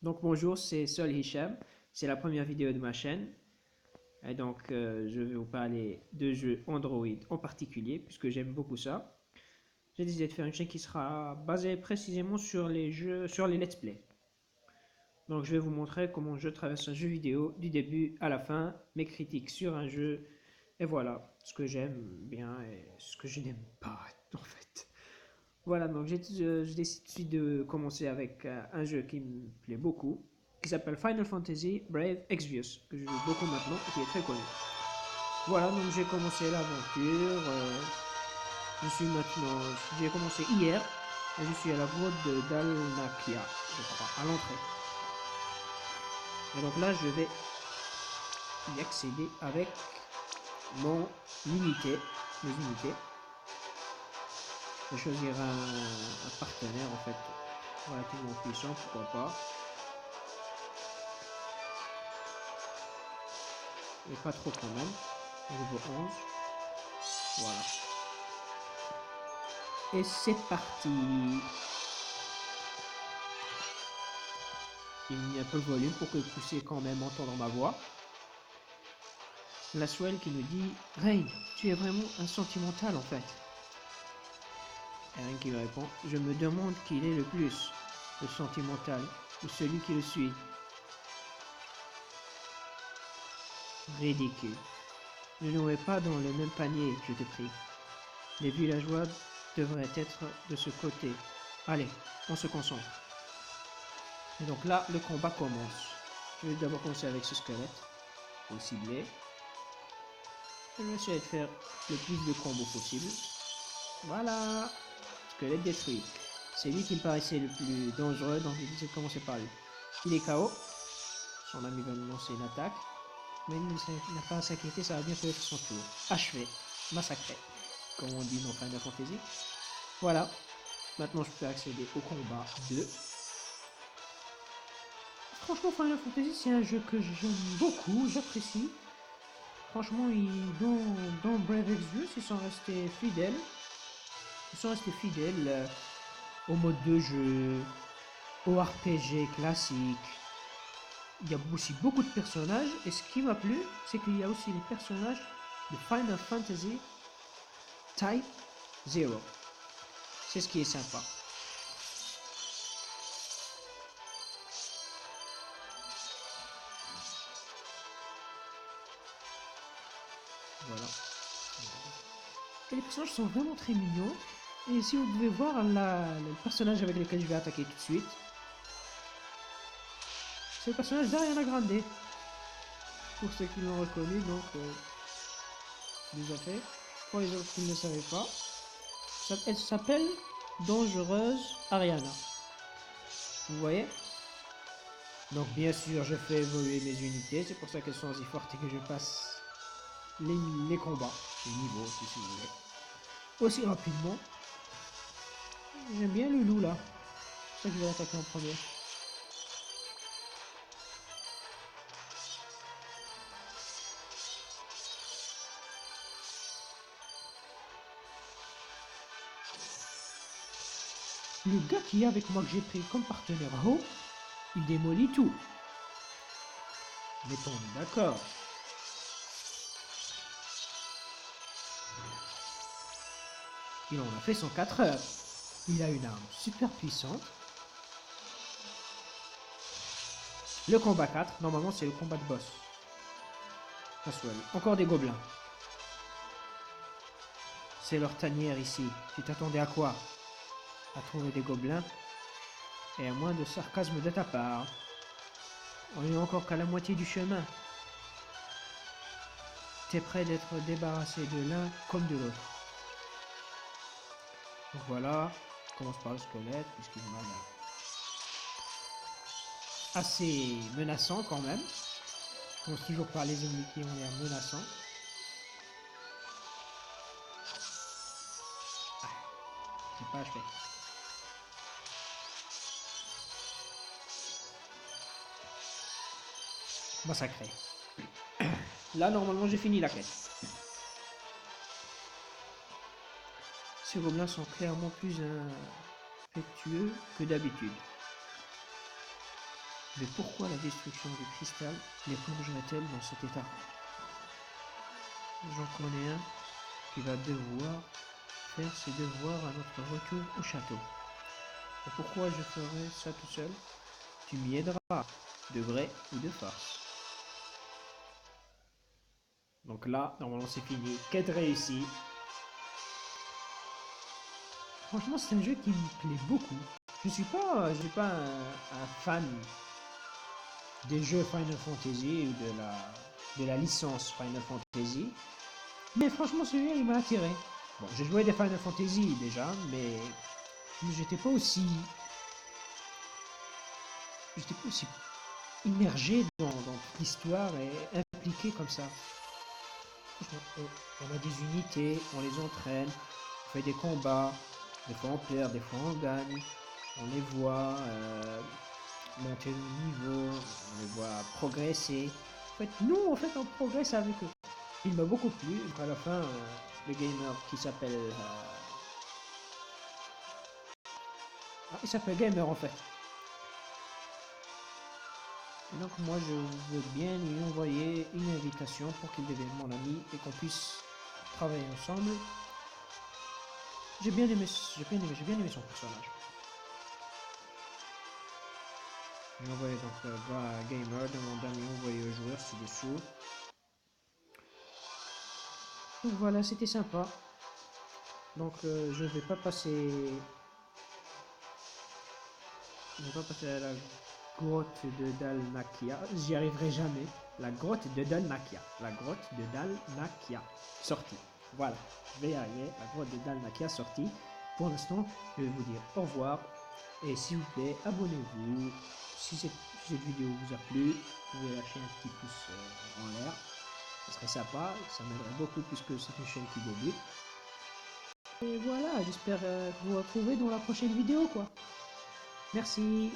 Donc bonjour, c'est Sol Hicham, c'est la première vidéo de ma chaîne. Et donc je vais vous parler de jeux Android en particulier, puisque j'aime beaucoup ça. J'ai décidé de faire une chaîne qui sera basée précisément sur les jeux, sur les let's play. Donc je vais vous montrer comment je traverse un jeu vidéo du début à la fin, mes critiques sur un jeu, et voilà, ce que j'aime bien et ce que je n'aime pas en fait. Voilà, donc je décide tout de suite de commencer avec un jeu qui me plaît beaucoup, qui s'appelle Final Fantasy Brave Exvius, que je joue beaucoup maintenant et qui est très connu. Voilà, donc j'ai commencé l'aventure. J'ai commencé hier et je suis à la grotte de Dalnakia, je crois, à l'entrée. Et donc là, je vais y accéder avec mon unité, mes unités. Je vais choisir un partenaire en fait relativement puissant, pourquoi pas. Et pas trop quand même. Niveau 11. Voilà. Et c'est parti. J'ai mis un peu le volume pour que vous puissiez quand même entendre ma voix. La Swell qui nous dit Rain, tu es vraiment un sentimental en fait. Et Rain qui lui répond Je me demande qui est le plus, le sentimental ou celui qui le suit. Ridicule. Ne jouez pas dans le même panier, je te prie. Les villageois devraient être de ce côté. Allez, on se concentre. Et donc là, le combat commence. Je vais d'abord commencer avec ce squelette. Pour le cibler. Je vais essayer de faire le plus de combos possible. Voilà. Squelette détruit. C'est lui qui me paraissait le plus dangereux, donc j'ai décidé de commencer par lui. Il est KO. Son ami va me lancer une attaque. Mais il n'a pas à s'inquiéter, ça va bientôt être son tour. Achevé. Massacré. Comme on dit dans Final Fantasy. Voilà. Maintenant, je peux accéder au combat 2. Franchement, Final Fantasy, c'est un jeu que j'aime beaucoup, j'apprécie. Franchement, dans Brave Exvius, ils sont restés fidèles. Ils sont restés fidèles au mode de jeu, au RPG classique. Il y a aussi beaucoup de personnages. Et ce qui m'a plu, c'est qu'il y a aussi les personnages de Final Fantasy Type 0. C'est ce qui est sympa. Voilà. Et les personnages sont vraiment très mignons. Et si vous pouvez voir le personnage avec lequel je vais attaquer tout de suite, c'est le personnage d'Ariana Grande. Pour ceux qui l'ont reconnu, donc déjà fait. Pour les autres qui ne le savaient pas, elle s'appelle Dangereuse Ariana. Vous voyez? Donc bien sûr, je fais évoluer mes unités, c'est pour ça qu'elles sont aussi fortes et que je passe les combats, les niveaux si vous voulez, aussi rapidement. J'aime bien le loup là, c'est ça que je vais attaquer en premier. Le gars qui est avec moi que j'ai pris comme partenaire Ho, il démolit tout. Mettons-nous d'accord. Il en a fait son 4 heures. Il a une arme super puissante. Le combat 4, normalement c'est le combat de boss. Encore des gobelins. C'est leur tanière ici. Tu t'attendais à quoi? À trouver des gobelins? Et à moins de sarcasme de ta part. On n'est encore qu'à la moitié du chemin. T'es prêt d'être débarrassé de l'un comme de l'autre. Donc voilà, on commence par le squelette, puisqu'il m'a l'air assez menaçant quand même. On commence toujours par les ennemis qui ont l'air menaçants. Ah, c'est pas achevé. Massacré. Là, normalement, j'ai fini la quête. Ces gobelins sont clairement plus infectueux que d'habitude. Mais pourquoi la destruction du cristal les plongerait-elle dans cet état? J'en connais un qui va devoir faire ses devoirs à notre retour au château. Et pourquoi je ferai ça tout seul? Tu m'y aideras, de vrai ou de farce. Donc là, normalement c'est fini. Quête réussie. Franchement, c'est un jeu qui me plaît beaucoup. Je suis pas un fan des jeux Final Fantasy ou de la licence Final Fantasy. Mais franchement, celui-là, il m'a attiré. Bon, j'ai joué des Final Fantasy déjà, mais j'étais pas aussi, j'étais pas aussi immergé dans l'histoire et impliqué comme ça. On a des unités, on les entraîne, on fait des combats, des fois on perd, des fois on gagne, on les voit monter de niveau, on les voit progresser. En fait, nous, en fait, on progresse avec eux. Il m'a beaucoup plu. À la fin, le gamer qui s'appelle... il s'appelle Gamer en fait. Et donc moi, je veux bien lui envoyer une invitation pour qu'il devienne mon ami et qu'on puisse travailler ensemble. J'ai bien aimé son personnage. J'ai envoyé donc le gars Gamer, demande à lui envoyer au joueur ci-dessous. Donc voilà, c'était sympa. Donc je vais pas passer à la grotte de Dalmatia. J'y arriverai jamais. La grotte de Dalmatia. La grotte de Dalmatia. Sortie. Voilà. Je vais y arriver. La grotte de Dalmatia sortie. Pour l'instant, je vais vous dire au revoir. Et s'il vous plaît, abonnez-vous. Si cette vidéo vous a plu, vous pouvez lâcher un petit pouce en l'air. Ce serait sympa. Ça m'aiderait beaucoup puisque c'est une chaîne qui débute. Et voilà, j'espère vous retrouver dans la prochaine vidéo, quoi. Merci.